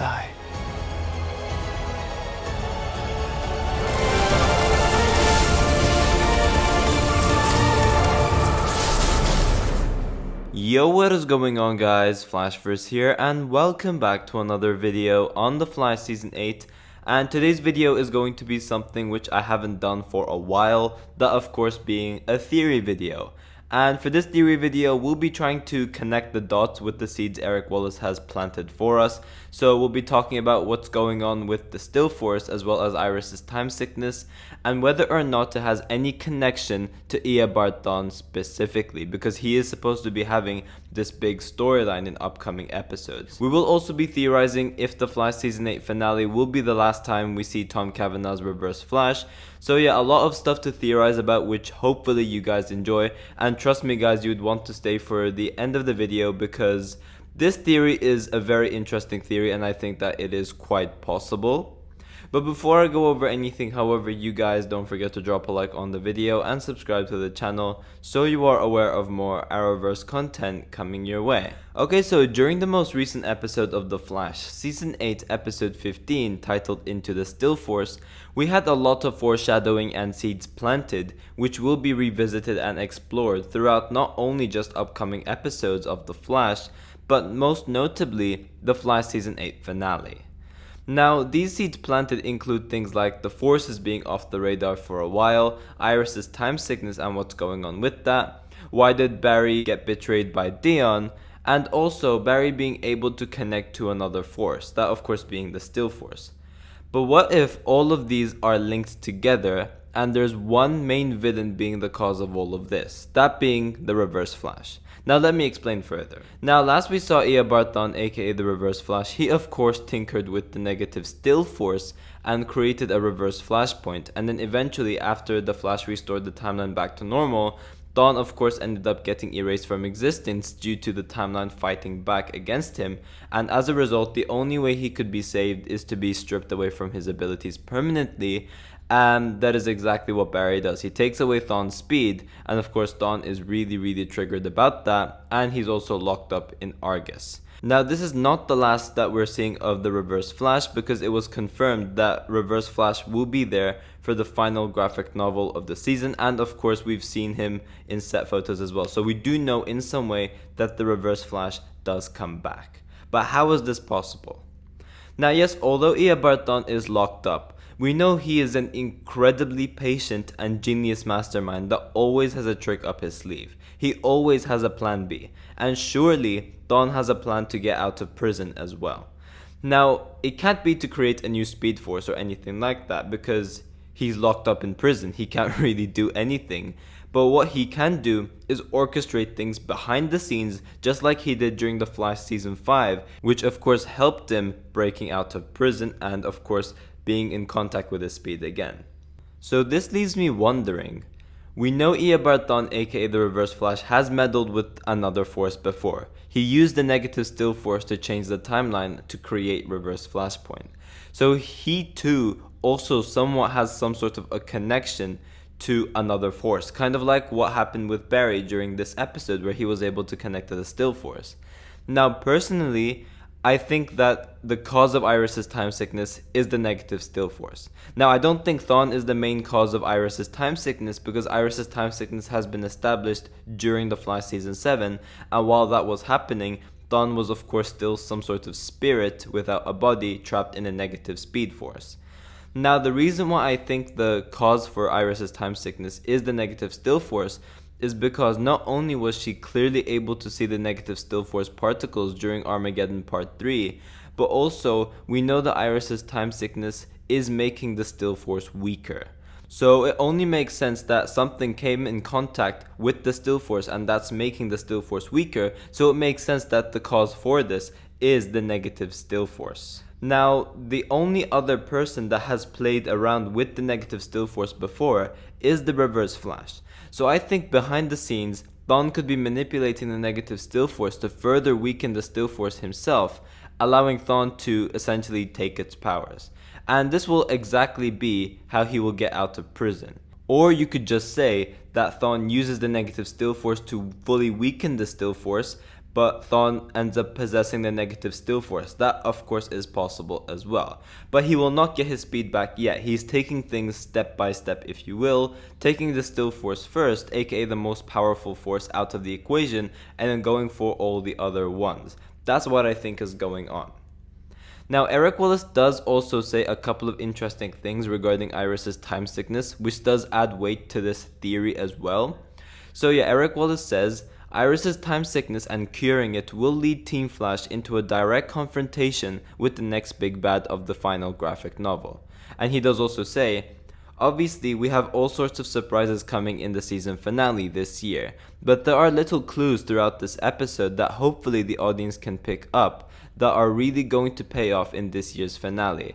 die. Yo, what is going on guys, Flashverse here, and welcome back to another video on The Flash Season 8. And today's video is going to be something which I haven't done for a while, that of course being a theory video. And for this theory video, we'll be trying to connect the dots with the seeds Eric Wallace has planted for us. So we'll be talking about what's going on with the Still Force as well as Iris's time sickness, and whether or not it has any connection to eobard Thawne specifically, because he is supposed to be having this big storyline in upcoming episodes. We will also be theorizing if the Flash Season 8 finale will be the last time we see Tom Cavanagh's Reverse Flash. So yeah, a lot of stuff to theorize about, which hopefully you guys enjoy, and trust me guys, you would want to stay for the end of the video because this theory is a very interesting theory and I think that it is quite possible. But before I go over anything, however, you guys don't forget to drop a like on the video and subscribe to the channel so you are aware of more Arrowverse content coming your way. Okay, so during the most recent episode of The Flash, Season 8 episode 15 titled Into the Still Force, we had a lot of foreshadowing and seeds planted, which will be revisited and explored throughout not only just upcoming episodes of The Flash, but most notably the Flash Season 8 finale. Now, these seeds planted include things like the forces being off the radar for a while, Iris's time sickness and what's going on with that, why did Barry get betrayed by Dion, and also Barry being able to connect to another force, that of course being the Still Force. But what if all of these are linked together and there's one main villain being the cause of all of this, that being the Reverse Flash? Now let me explain further. Now last we saw eobard Thawne, aka the Reverse Flash, he of course tinkered with the negative Still Force and created a reverse flashpoint, and then eventually after the Flash restored the timeline back to normal, Thawne of course ended up getting erased from existence due to the timeline fighting back against him, and as a result the only way he could be saved is to be stripped away from his abilities permanently. And that is exactly what Barry does. He takes away Thawne's speed, and of course Thawne is really triggered about that, and he's also locked up in Argus. Now this is not the last that we're seeing of the Reverse Flash, because it was confirmed that Reverse Flash will be there for the final graphic novel of the season, and of course we've seen him in set photos as well. So we do know in some way that the Reverse Flash does come back. But how is this possible? Now yes, although eobard Thawne is locked up, we know he is an incredibly patient and genius mastermind that always has a trick up his sleeve. He always has a plan B, and surely Thawne has a plan to get out of prison as well. Now, it can't be to create a new Speed Force or anything like that, because he's locked up in prison. He can't really do anything. But what he can do is orchestrate things behind the scenes, just like he did during the Flash Season 5, which of course helped him breaking out of prison and of course being in contact with his speed again. So this leaves me wondering, we know eobard Thawne, aka the Reverse Flash, has meddled with another force before. He used the negative Still Force to change the timeline to create Reverse Flashpoint. So he too also somewhat has some sort of a connection to another force, kind of like what happened with Barry during this episode where he was able to connect to the Still Force. Now personally, I think that the cause of Iris's time sickness is the negative Still Force. Now, I don't think Thawne is the main cause of Iris's time sickness, because Iris's time sickness has been established during the Flash Season 7, and while that was happening, Thawne was of course still some sort of spirit without a body trapped in a negative Speed Force. Now, the reason why I think the cause for Iris's time sickness is the negative Still Force is because not only was she clearly able to see the negative Still Force particles during Armageddon Part 3, but also we know that Iris's time sickness is making the Still Force weaker. So it only makes sense that something came in contact with the Still Force and that's making the Still Force weaker, so it makes sense that the cause for this is the negative Still Force. Now, the only other person that has played around with the negative Still Force before is the Reverse Flash. So I think behind the scenes, Thawne could be manipulating the negative Still Force to further weaken the Still Force himself, allowing Thawne to essentially take its powers. And this will exactly be how he will get out of prison. Or you could just say that Thawne uses the negative Still Force to fully weaken the Still Force, but Thawne ends up possessing the negative still force. That of course is possible as well. But he will not get his speed back yet. He's taking things step by step, if you will, taking the still force first, aka the most powerful force, out of the equation, and then going for all the other ones. That's what I think is going on. Now, Eric Wallace does also say a couple of interesting things regarding Iris's time sickness, which does add weight to this theory as well. So yeah, Eric Wallace says, Iris's time sickness and curing it will lead Team Flash into a direct confrontation with the next big bad of the final graphic novel. And he does also say, obviously we have all sorts of surprises coming in the season finale this year, but there are little clues throughout this episode that hopefully the audience can pick up that are really going to pay off in this year's finale.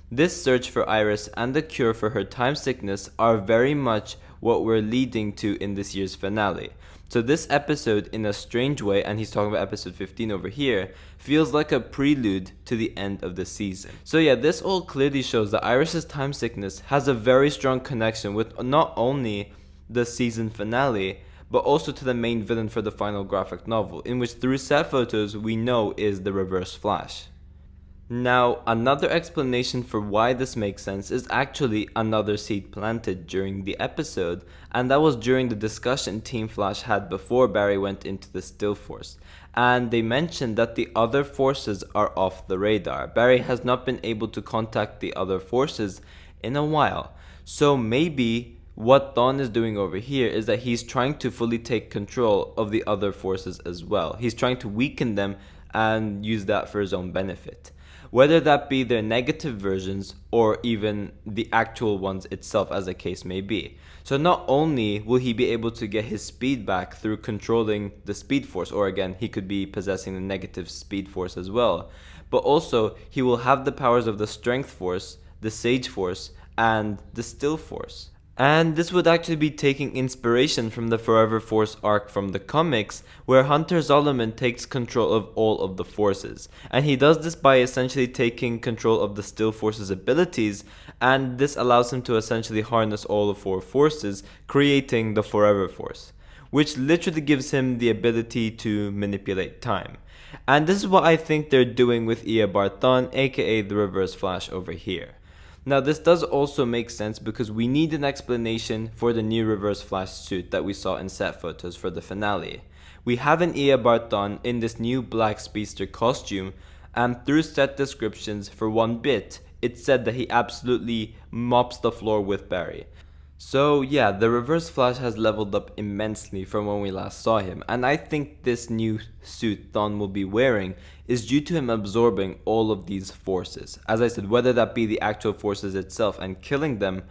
This search for Iris and the cure for her time sickness are very much what we're leading to in this year's finale. So this episode, in a strange way, and he's talking about episode 15 over here, feels like a prelude to the end of the season. So yeah, this all clearly shows that Iris's time sickness has a very strong connection with not only the season finale, but also to the main villain for the final graphic novel, in which through set photos we know is the Reverse Flash. Now, another explanation for why this makes sense is actually another seed planted during the episode, and that was during the discussion Team Flash had before Barry went into the Still Force. And they mentioned that the other forces are off the radar. Barry has not been able to contact the other forces in a while. So maybe what Thawne is doing over here is that he's trying to fully take control of the other forces as well. He's trying to weaken them and use that for his own benefit. Whether that be their negative versions or even the actual ones itself, as the case may be. So not only will he be able to get his speed back through controlling the speed force, or again, he could be possessing the negative speed force as well, but also he will have the powers of the strength force, the sage force, and the still force. And this would actually be taking inspiration from the Forever Force arc from the comics, where Hunter Zolomon takes control of all of the forces. And he does this by essentially taking control of the Still Force's abilities, and this allows him to essentially harness all the four forces, creating the Forever Force, which literally gives him the ability to manipulate time. And this is what I think they're doing with eobard Thawne, aka the Reverse Flash over here. Now this does also make sense because we need an explanation for the new Reverse Flash suit that we saw in set photos for the finale. We have an eobard Thawne in this new black speedster costume, and through set descriptions for one bit, it said that he absolutely mops the floor with Barry. So yeah, the Reverse Flash has leveled up immensely from when we last saw him, and I think this new suit Thawne will be wearing is due to him absorbing all of these forces. As I said, whether that be the actual forces itself and killing them,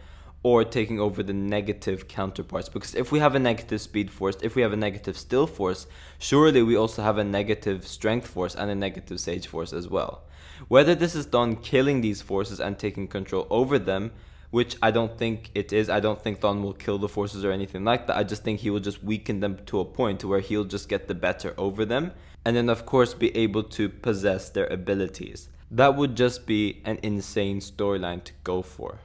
or taking over the negative counterparts. Because if we have a negative speed force, if we have a negative still force, surely we also have a negative strength force and a negative sage force as well. Whether this is Thawne killing these forces and taking control over them, which I don't think it is. I don't think Thawne will kill the forces or anything like that. I just think he will just weaken them to a point where he'll just get the better over them. And then of course be able to possess their abilities. That would just be an insane storyline to go for.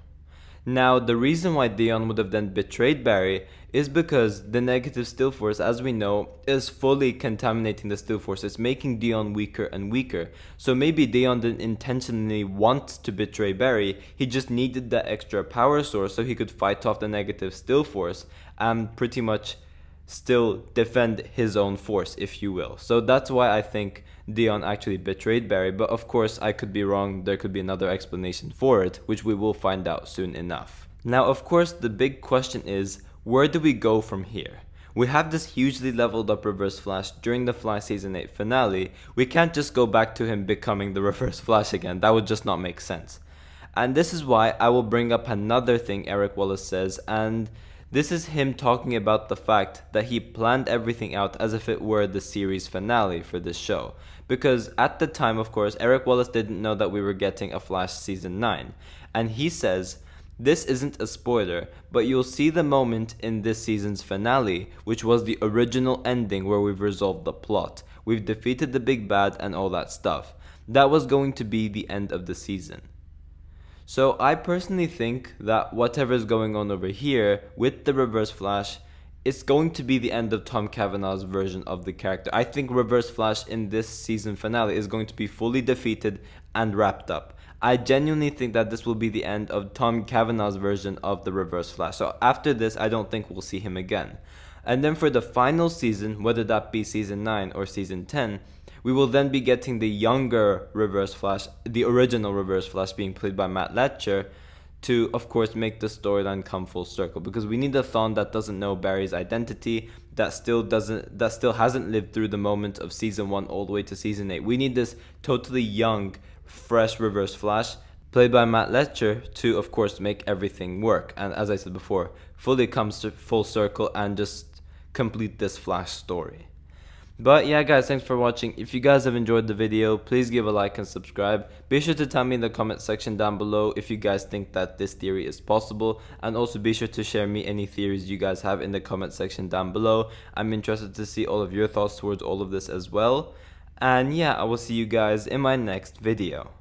Now, the reason why Dion would have then betrayed Barry is because the negative still force, as we know, is fully contaminating the still force. It's making Dion weaker and weaker. So maybe Dion didn't intentionally want to betray Barry. He just needed that extra power source so he could fight off the negative still force and pretty much still defend his own force, if you will. So that's why I think Dion actually betrayed Barry, but of course I could be wrong. There could be another explanation for it, which we will find out soon enough. Now, of course, the big question is, where do we go from here? We have this hugely leveled up Reverse Flash during the Fly Season 8 finale. We can't just go back to him becoming the Reverse Flash again. That would just not make sense. And this is why I will bring up another thing Eric Wallace says, and this is him talking about the fact that he planned everything out as if it were the series finale for this show. Because at the time, of course, Eric Wallace didn't know that we were getting a Flash Season 9. And he says, this isn't a spoiler, but you'll see the moment in this season's finale, which was the original ending where we've resolved the plot. We've defeated the big bad and all that stuff. That was going to be the end of the season. So I personally think that whatever is going on over here with the Reverse Flash it's going to be the end of Tom Cavanagh's version of the character. I think Reverse Flash in this season finale is going to be fully defeated and wrapped up. I genuinely think that this will be the end of Tom Cavanagh's version of the Reverse Flash. So after this, I don't think we'll see him again. And then for the final season, whether that be season 9 or season 10, we will then be getting the younger Reverse Flash, the original Reverse Flash being played by Matt Letcher, to of course make the storyline come full circle, because we need a Thawne that doesn't know Barry's identity, that still hasn't lived through the moment of season 1 all the way to season 8. We need this totally young, fresh Reverse Flash played by Matt Letcher to of course make everything work, and as I said before, fully comes to full circle and just complete this Flash story. But yeah guys, thanks for watching. If you guys have enjoyed the video, please give a like and subscribe. Be sure to tell me in the comment section down below if you guys think that this theory is possible, and also be sure to share me any theories you guys have in the comment section down below. I'm interested to see all of your thoughts towards all of this as well. And yeah, I will see you guys in my next video.